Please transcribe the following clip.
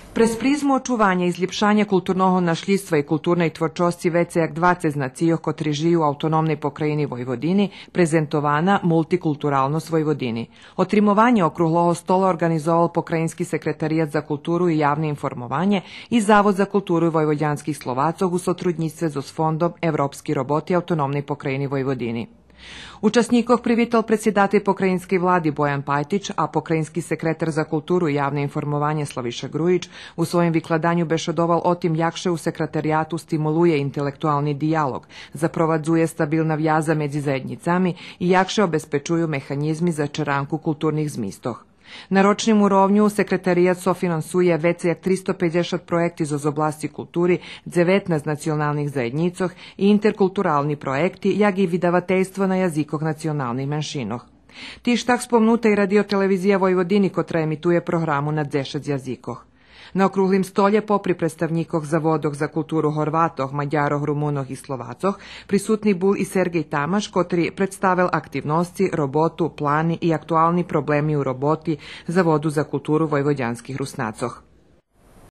През призму очувања и изліпшања културного нашлидства и културної творчосці ВЦ 20 знацијох ко трижију автономној покрајини Војводини презентована мултикултуралност Војводини. Отримување округлого стола организовал Покрајински секретаријат за културу и јавно информување и Завод за културу војвоđанских Словацов у сотрудништве со Фондом Европски роботи автономној покрајини Војводини. Учесников привитал председател покрајински влади Бојан Пајтич, а покрајински секретар за културу и јавно информување Славиша Грујич у својем викладању бешодовал отим јакше у секретаријату стимулује интелектуални дијалог, запровадзује стабилна вјаза меѓу заедницами и јакше обезпечују механизми за чаранку културних змистох. На рочним уровњу секретаријат софинансује веќе 350 проекти из области култури, 19 националних заедницох и интеркултурални проекти, ја ги видавателство на јазикох националних меншинох. Тиштак спомнута и радиотелевизија Војводини, котра емитуе програму на 10 јазикох. На округлим столје попри представников Заводох за културу Хорватох, Маѓарох, Румунох и Словацох, присутни бул и Сергеј Тамаш, котри представил активности, роботу, плани и актуални проблеми у роботи Заводу за културу војвоđанских Руснацох.